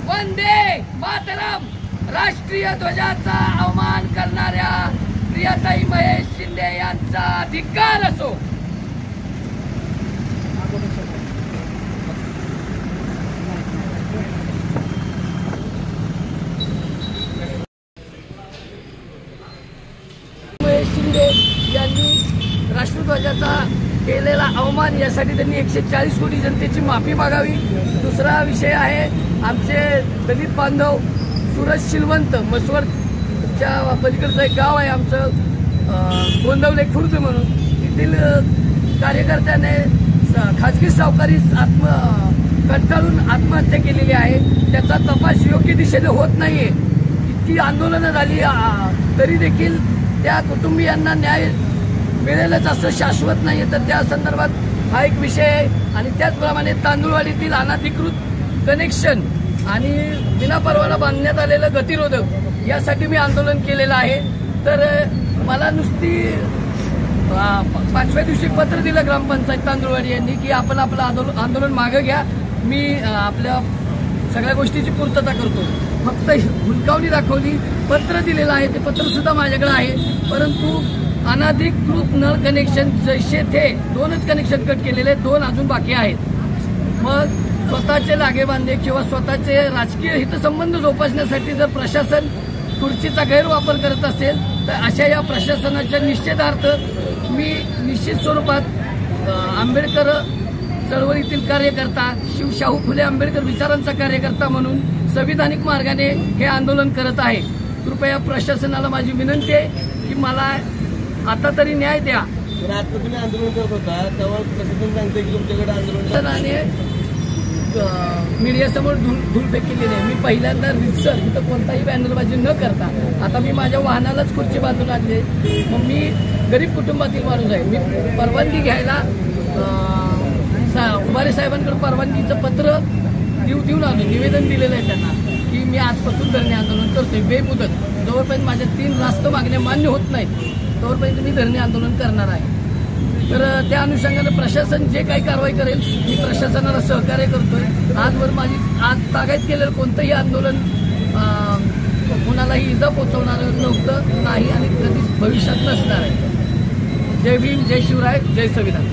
वंदे मातरम राष्ट्रीय ध्वजाचा अवमान करणाऱ्या प्रियाताई महेश शिंदे यांचा धिक्कार असो। महेश शिंदे यांनी राष्ट्रध्वजाचा केलेला अवमान यासाठी त्यांनी 140 कोटी जनतेची माफी मागावी। दुसरा विषय आहे आमचे दलित बांधव सूरज शिलवंत मसवडच्या पलीकडचं एक गाव आहे आमचं गोंदवले खुर्द म्हणून, तिथील कार्यकर्त्याने खाजगी सावकारी कंटाळून आत्महत्या केलेली आहे। त्याचा तपास योग्य दिशेने होत नाहीये। इतकी आंदोलनं झाली तरी देखील त्या कुटुंबियांना न्याय मिळेलच असं शाश्वत नाहीये। तर त्या संदर्भात हा एक विषय आहे। आणि त्याचप्रमाणे तांदूळवाडीतील अनधिकृत कनेक्शन आणि विनापरवाना बांधण्यात आलेलं गतिरोधक यासाठी मी आंदोलन केलेलं आहे। तर मला नुसती 5व्या दिवशी पत्र दिलं ग्रामपंचायत तांदूळवाडी यांनी की आपण आपलं आंदोलन मागे घ्या, मी आपल्या सगळ्या गोष्टीची पूर्तता करतो। फक्त हुलकावणी दाखवली, पत्र दिलेलं आहे, ते पत्र सुद्धा माझ्याकडे आहे। परंतु अनधिकृत नळ कनेक्शन जैसे थे 2च कनेक्शन कट केलेले, 2 अजून बाकी आहेत। मग स्वतःचे लागेबांधे किंवा स्वतःचे राजकीय हितसंबंध जोपासण्यासाठी जर प्रशासन खुर्चीचा गैरवापर करत असेल तर अशा या प्रशासनाच्या निषेधार्थ मी निश्चित स्वरूपात आंबेडकर चळवळीतील कार्यकर्ता, शाहू फुले आंबेडकर विचारांचा कार्यकर्ता म्हणून संविधानिक मार्गाने हे आंदोलन करत आहे। कृपया प्रशासनाला माझी विनंती आहे की मला आता तरी न्याय द्या। तुम्ही आंदोलन करत होता तेव्हा प्रशासन सांगते की तुमच्याकडे आंदोलन मीडियासमोर धूळफेक केली नाही। मी पहिल्यांदा रितसर इथं कोणताही बॅनरबाजी न करता आता मी माझ्या वाहनालाच खुर्ची बांधून आणले। मग मी गरीब कुटुंबातील माणूस आहे, मी परवानगी घ्यायला उभारे साहेबांकडे परवानगीचं पत्र देऊन आलो, निवेदन दिलेलं आहे त्यांना की मी आजपासून धरणे आंदोलन करतोय बेमुदत। जोपर्यंत माझ्या 3 रास्त मागण्या मान्य होत नाहीत तोपर्यंत मी धरणे आंदोलन करणार आहे। तर त्या अनुषंगाने प्रशासन जे काही कारवाई करेल मी प्रशासनाला सहकार्य करतोय। आजवर माझी आज तागायत केलेलं कोणतंही आंदोलन कोणालाही इजा पोहोचवणारं नव्हतं नाही आणि कधीच भविष्यात नसणार आहे। जय भीम, जय शिवराय, जय संविधान।